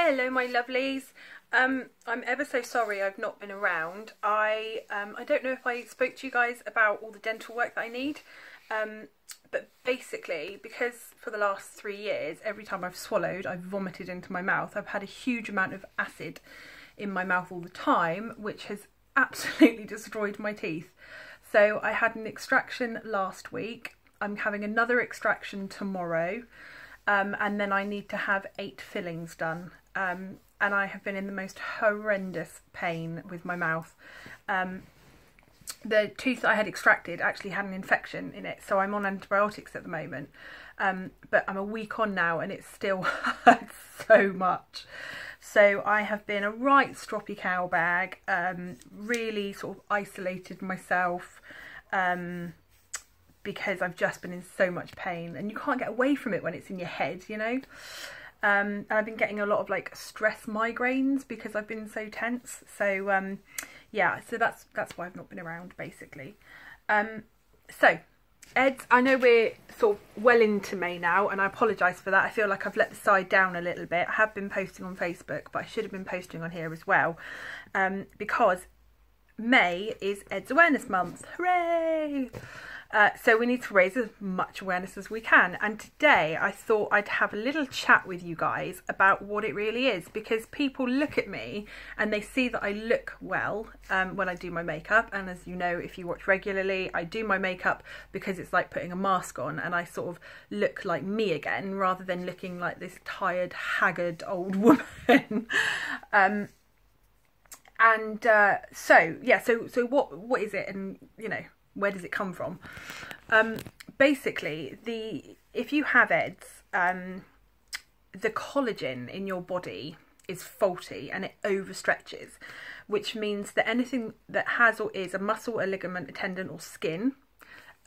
Hello my lovelies. I'm ever so sorry I've not been around. I don't know if I spoke to you guys about all the dental work that I need, but basically because for the last 3 years every time I've swallowed I've vomited into my mouth. I've had a huge amount of acid in my mouth all the time, which has absolutely destroyed my teeth. So I had an extraction last week. I'm having another extraction tomorrow. And then I need to have 8 fillings done. And I have been in the most horrendous pain with my mouth. The tooth that I had extracted actually had an infection in it, so I'm on antibiotics at the moment. But I'm a week on now and it still hurts so much. So I have been a right stroppy cow bag, really sort of isolated myself. Because I've just been in so much pain and you can't get away from it when it's in your head, you know. And I've been getting a lot of like stress migraines because I've been so tense. So yeah, so that's why I've not been around basically. So Eds, I know we're sort of well into May now and I apologise for that. I feel like I've let the side down a little bit. I have been posting on Facebook, but I should have been posting on here as well, because May is Eds Awareness Month. Hooray! So we need to raise as much awareness as we can, and today I thought I'd have a little chat with you guys about what it really is, because people look at me and they see that I look well when I do my makeup, and as you know, if you watch regularly, I do my makeup because it's like putting a mask on and I sort of look like me again rather than looking like this tired, haggard old woman. So yeah, so what is it, and you know, where does it come from? Basically, if you have Eds, the collagen in your body is faulty and it overstretches, which means that anything that has or is a muscle, a ligament, a tendon or skin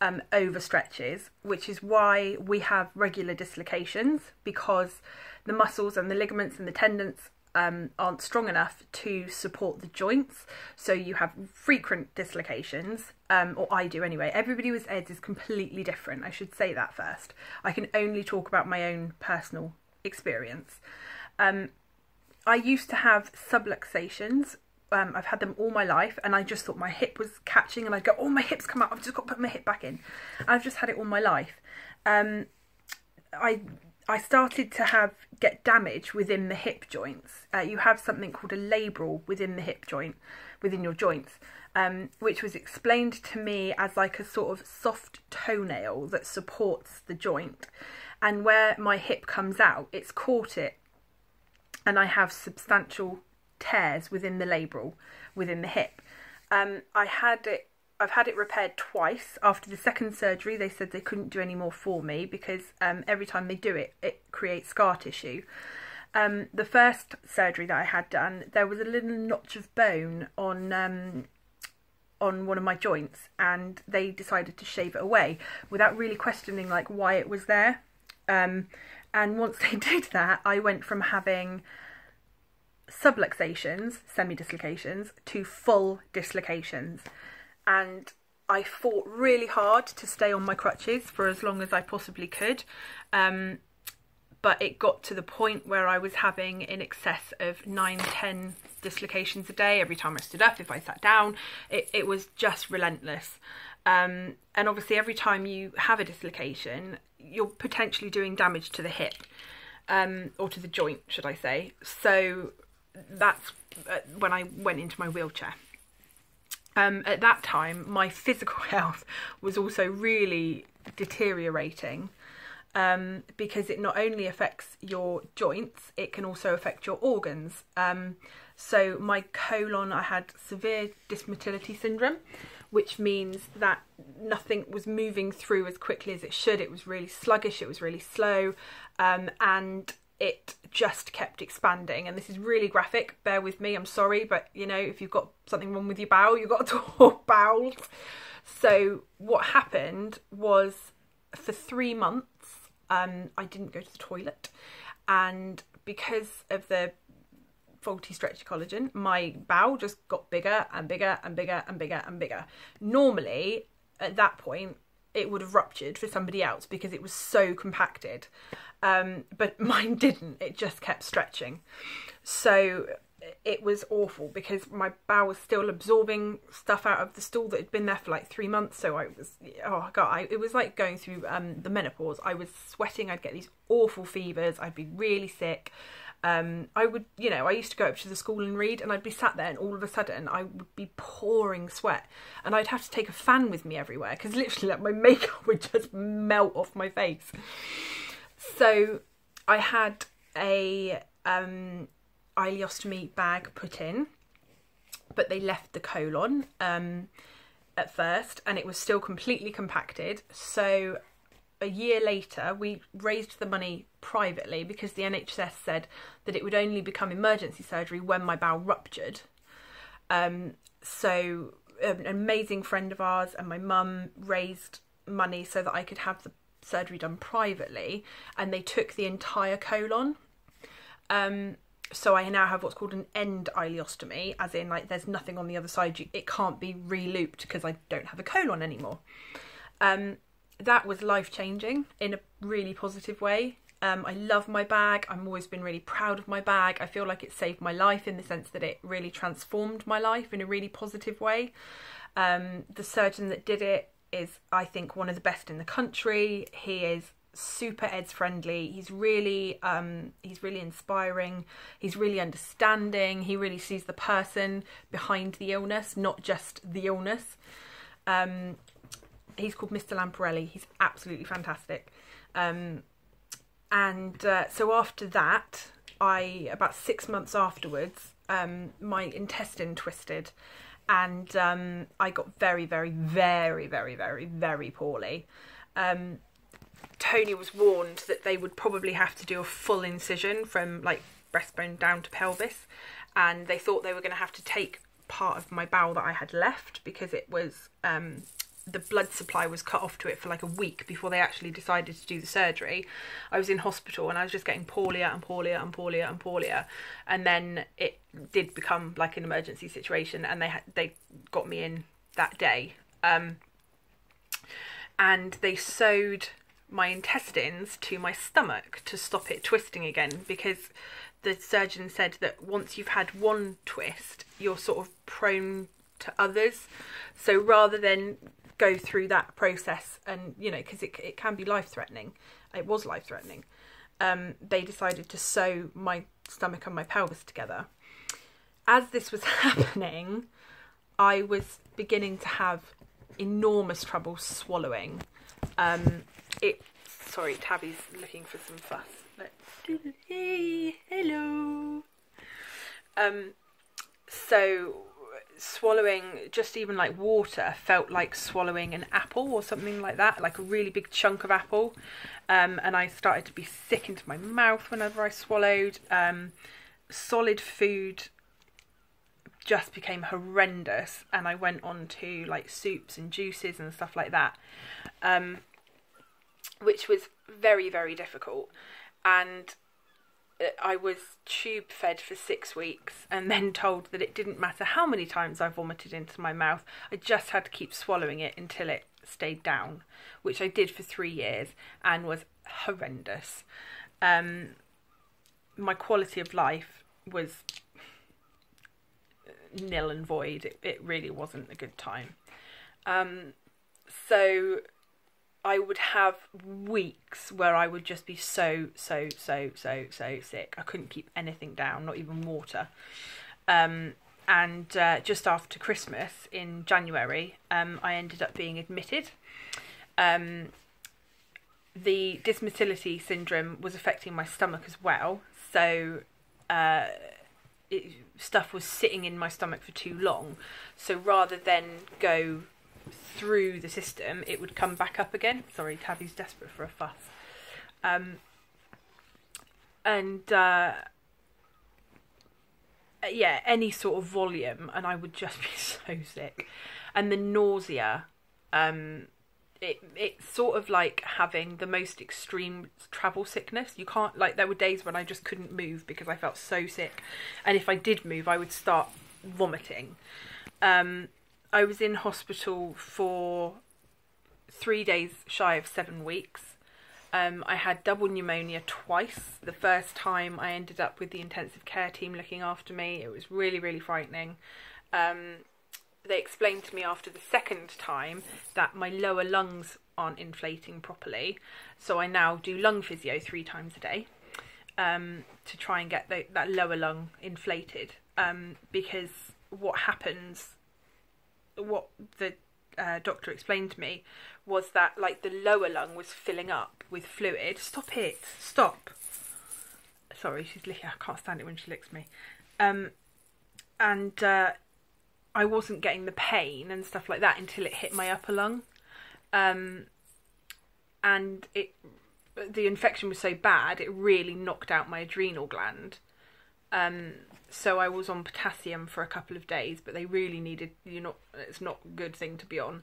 overstretches, which is why we have regular dislocations, because the muscles and the ligaments and the tendons aren't strong enough to support the joints, so you have frequent dislocations, or I do anyway. Everybody with Eds is completely different, I should say that first. I can only talk about my own personal experience. I used to have subluxations. I've had them all my life, and I just thought my hip was catching and I'd go, oh, my hip's come out, I've just got to put my hip back in. I've just had it all my life. I started to get damage within the hip joints. You have something called a labral within the hip joint, within your joints, which was explained to me as like a sort of soft toenail that supports the joint. And where my hip comes out, it's caught it, and I have substantial tears within the labral, within the hip. I've had it repaired twice. After the second surgery, they said they couldn't do any more for me because every time they do it, it creates scar tissue. The first surgery that I had done, there was a little notch of bone on one of my joints, and they decided to shave it away without really questioning like why it was there. And once they did that, I went from having subluxations, semi-dislocations, to full dislocations. And I fought really hard to stay on my crutches for as long as I possibly could. But it got to the point where I was having in excess of 9-10 dislocations a day. Every time I stood up, if I sat down, it was just relentless. And obviously every time you have a dislocation, you're potentially doing damage to the hip, or to the joint, should I say. So that's when I went into my wheelchair. At that time, my physical health was also really deteriorating, because it not only affects your joints, it can also affect your organs. So my colon, I had severe dysmotility syndrome, which means that nothing was moving through as quickly as it should. It was really sluggish, it was really slow, and it just kept expanding. And this is really graphic, bear with me, I'm sorry, but you know, if you've got something wrong with your bowel, you've got to talk bowels. So what happened was, for 3 months, I didn't go to the toilet, and because of the faulty stretchy collagen, my bowel just got bigger and bigger and bigger and bigger and bigger. Normally, at that point, it would have ruptured for somebody else because it was so compacted, but mine didn't. It just kept stretching. So it was awful because my bowel was still absorbing stuff out of the stool that had been there for like 3 months. So I was, oh God, it was like going through the menopause. I was sweating, I'd get these awful fevers, I'd be really sick. I would, you know, I used to go up to the school and read, and I'd be sat there and all of a sudden I would be pouring sweat, and I'd have to take a fan with me everywhere because literally like my makeup would just melt off my face. So I had a ileostomy bag put in, but they left the colon at first, and it was still completely compacted. So a year later, we raised the money privately because the NHS said that it would only become emergency surgery when my bowel ruptured. So an amazing friend of ours and my mum raised money so that I could have the surgery done privately, and they took the entire colon. So I now have what's called an end ileostomy, as in like there's nothing on the other side. It can't be re-looped because I don't have a colon anymore. That was life-changing in a really positive way. I love my bag. I've always been really proud of my bag. I feel like it saved my life in the sense that it really transformed my life in a really positive way. The surgeon that did it is, I think, one of the best in the country. He is super EDS friendly. He's really inspiring. He's really understanding. He really sees the person behind the illness, not just the illness. He's called Mr. Lamparelli. He's absolutely fantastic. So after that, about 6 months afterwards, my intestine twisted, and I got very, very, very, very, very, very poorly. Tony was warned that they would probably have to do a full incision from like breastbone down to pelvis, and they thought they were going to have to take part of my bowel that I had left because it was the blood supply was cut off to it for like a week before they actually decided to do the surgery. I was in hospital and I was just getting poorlier and poorlier and poorlier and poorlier, and then it did become like an emergency situation, and they got me in that day, and they sewed my intestines to my stomach to stop it twisting again, because the surgeon said that once you've had one twist, you're sort of prone to others. So rather than go through that process, and you know, because it can be life-threatening, it was life-threatening, they decided to sew my stomach and my pelvis together. As this was happening, I was beginning to have enormous trouble swallowing. Sorry, Tabby's looking for some fuss. Hey, hello. So swallowing just even like water felt like swallowing an apple or something like that, like a really big chunk of apple. And I started to be sick into my mouth whenever I swallowed. Solid food just became horrendous, and I went on to like soups and juices and stuff like that, which was very, very difficult. And I was tube fed for 6 weeks and then told that it didn't matter how many times I vomited into my mouth, I just had to keep swallowing it until it stayed down, which I did for 3 years and was horrendous. My quality of life was nil and void. It really wasn't a good time. So I would have weeks where I would just be so sick. I couldn't keep anything down, not even water. And just after Christmas in January, I ended up being admitted. The dysmotility syndrome was affecting my stomach as well. So stuff was sitting in my stomach for too long. So rather than go through the system, it would come back up again. Sorry, Tabby's desperate for a fuss. Yeah, any sort of volume, and I would just be so sick. And the nausea, it's sort of like having the most extreme travel sickness. You can't, like, there were days when I just couldn't move because I felt so sick, and if I did move I would start vomiting. I was in hospital for 3 days shy of 7 weeks. I had double pneumonia twice. The first time I ended up with the intensive care team looking after me. It was really, really frightening. They explained to me after the second time that my lower lungs aren't inflating properly. So I now do lung physio 3 times a day to try and get that lower lung inflated. Because what happens, what the doctor explained to me, was that like the lower lung was filling up with fluid. Stop it, stop. Sorry, she's licking. I can't stand it when she licks me. And I wasn't getting the pain and stuff like that until it hit my upper lung. And the infection was so bad, it really knocked out my adrenal gland. So I was on potassium for a couple of days, but they really needed, it's not a good thing to be on.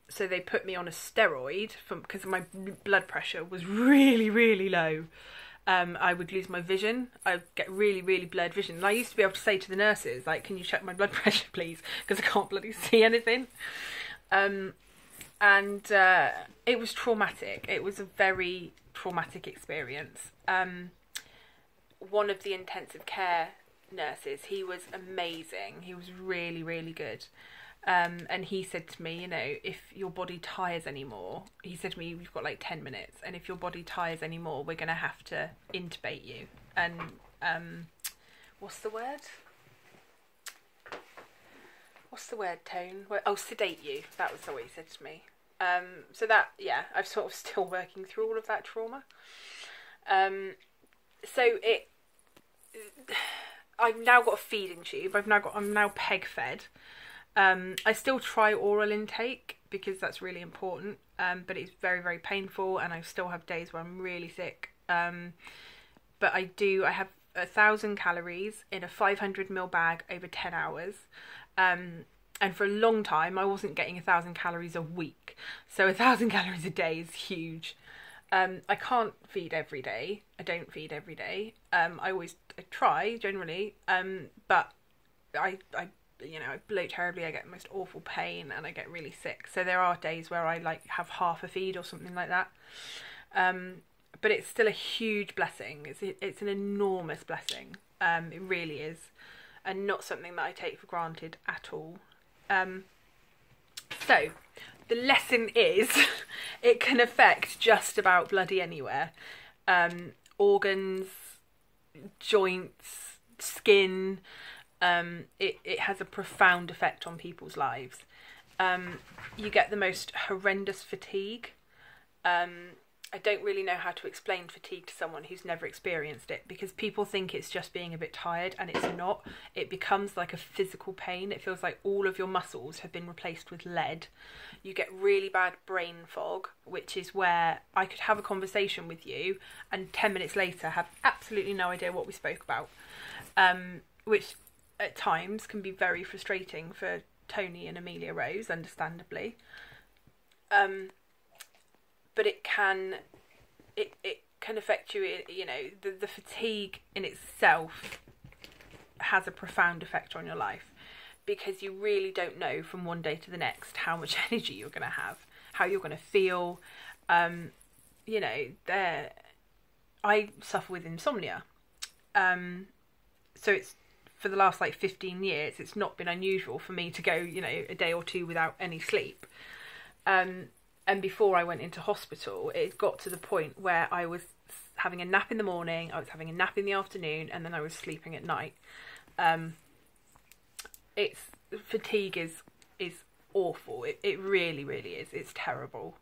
So they put me on a steroid because my blood pressure was really, really low. I would lose my vision. I'd get really, really blurred vision. And I used to be able to say to the nurses, like, can you check my blood pressure, please? Because I can't bloody see anything. And it was traumatic. It was a very traumatic experience. One of the intensive care nurses, he was amazing. He was really, really good. And he said to me, if your body tires anymore, he said to me, we've got like 10 minutes, and if your body tires anymore, we're going to have to intubate you. And what's the word? What's the word, Tone? Oh, sedate you. That was what he said to me. So that, yeah, I'm sort of still working through all of that trauma. So I've now got a feeding tube. I'm now peg fed. I still try oral intake because that's really important, but it's very, very painful, and I still have days where I'm really sick. But I have 1,000 calories in a 500ml bag over 10 hours. And for a long time, I wasn't getting 1,000 calories a week. So 1,000 calories a day is huge. I can't feed every day. I don't feed every day. I try generally, but I bloat terribly. I get the most awful pain, and I get really sick. So there are days where I like have half a feed or something like that. But it's still a huge blessing. It's an enormous blessing. It really is, and not something that I take for granted at all. So the lesson is, it can affect just about bloody anywhere. Organs, joints, skin. It has a profound effect on people's lives. You get the most horrendous fatigue. I don't really know how to explain fatigue to someone who's never experienced it, because people think it's just being a bit tired, and it's not. It becomes like a physical pain. It feels like all of your muscles have been replaced with lead. You get really bad brain fog, which is where I could have a conversation with you and 10 minutes later have absolutely no idea what we spoke about, which at times can be very frustrating for Tony and Amelia Rose, understandably. But it can affect you. The fatigue in itself has a profound effect on your life, because you really don't know from one day to the next how much energy you're going to have, how you're going to feel. I suffer with insomnia, so it's, for the last 15 years, it's not been unusual for me to go a day or two without any sleep. And before I went into hospital, it got to the point where I was having a nap in the morning, I was having a nap in the afternoon, and then I was sleeping at night. Fatigue is awful. It really, really is. It's terrible.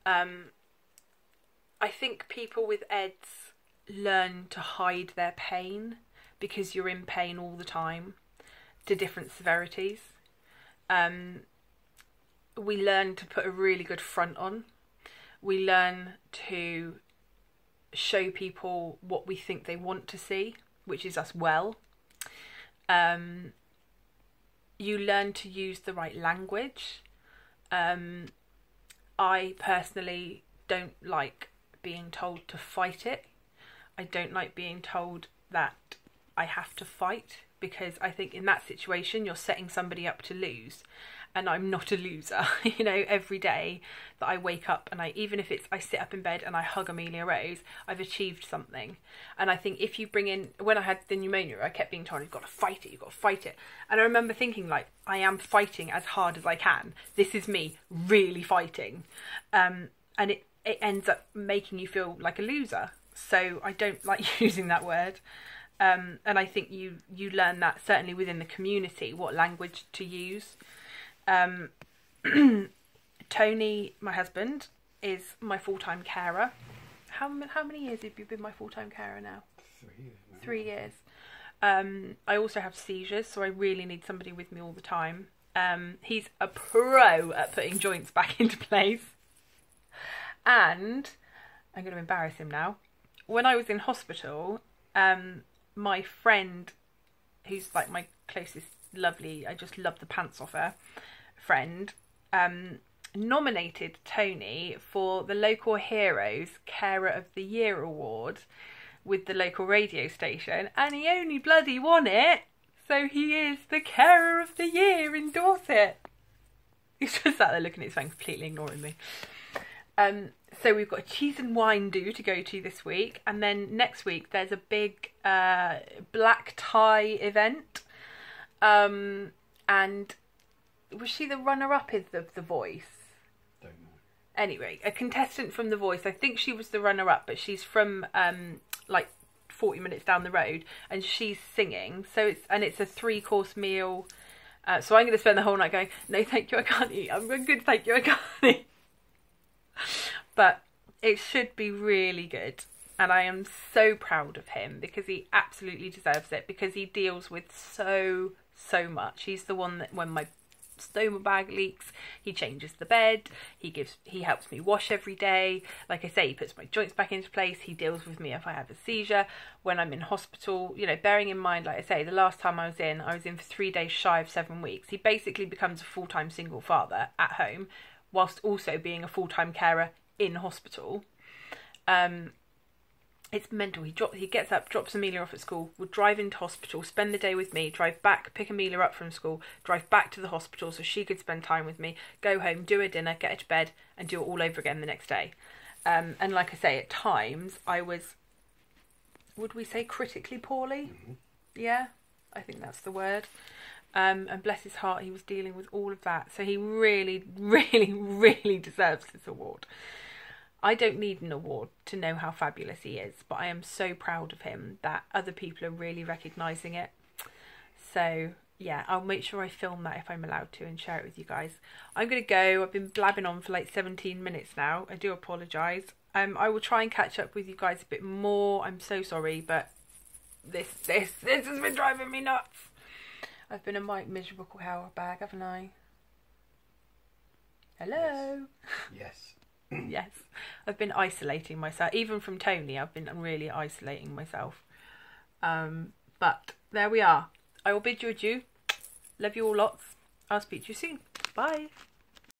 I think people with EDS learn to hide their pain, because you're in pain all the time, to different severities. We learn to put a really good front on. We learn to show people what we think they want to see, which is us well. You learn to use the right language. I personally don't like being told to fight it. I don't like being told that I have to fight, because I think in that situation you're setting somebody up to lose, and I'm not a loser. You know, every day that I wake up and even if it's I sit up in bed and I hug Amelia Rose, I've achieved something. And I think if you bring in, when I had the pneumonia, I kept being told, you've got to fight it, you've got to fight it. And I remember thinking, like, I am fighting as hard as I can. This is me really fighting. And it ends up making you feel like a loser. So I don't like using that word. And I think you learn that certainly within the community, what language to use. Tony, my husband, is my full-time carer. How many years have you been my full-time carer now? 3 years. 3 years. I also have seizures, so I really need somebody with me all the time. He's a pro at putting joints back into place. And I'm going to embarrass him now. When I was in hospital, my friend, who's like my closest, lovely, I just love the pants off her, friend, nominated Tony for the Local Heroes Carer of the Year award with the local radio station, and he only bloody won it, so he is the Carer of the Year in Dorset. He's just sat there looking at his phone, completely ignoring me. So we've got a cheese and wine do to go to this week, and then next week there's a big black tie event. And was she the runner-up of The Voice? Don't know. Anyway, a contestant from The Voice. I think she was the runner-up, but she's from like 40 minutes down the road, and she's singing. So it's a 3-course meal. So I'm going to spend the whole night going, no, thank you, I can't eat. I'm good, thank you, I can't eat. But it should be really good. And I am so proud of him, because he absolutely deserves it, because he deals with so much. He's the one that when my stoma bag leaks, he changes the bed, he helps me wash every day. Like I say, he puts my joints back into place, he deals with me if I have a seizure, when I'm in hospital, you know, bearing in mind, like I say, the last time I was in for 3 days shy of 7 weeks. He basically becomes a full-time single father at home, whilst also being a full-time carer in hospital. It's mental. He gets up, drops Amelia off at school, would drive into hospital, spend the day with me, drive back, pick Amelia up from school, drive back to the hospital so she could spend time with me, go home, do her dinner, get her to bed, and do it all over again the next day. And like I say, at times I was, would we say critically poorly? Mm-hmm. Yeah, I think that's the word. And bless his heart, he was dealing with all of that. So he really, really, really deserves this award. I don't need an award to know how fabulous he is, but I am so proud of him that other people are really recognising it. So yeah, I'll make sure I film that if I'm allowed to and share it with you guys. I'm going to go. I've been blabbing on for like 17 minutes now. I do apologise. I will try and catch up with you guys a bit more. I'm so sorry, but this has been driving me nuts. I've been a miserable cow bag, haven't I? Hello? Yes. Yes. I've been isolating myself. Even from Tony, I've been really isolating myself. But there we are. I will bid you adieu. Love you all lots. I'll speak to you soon. Bye.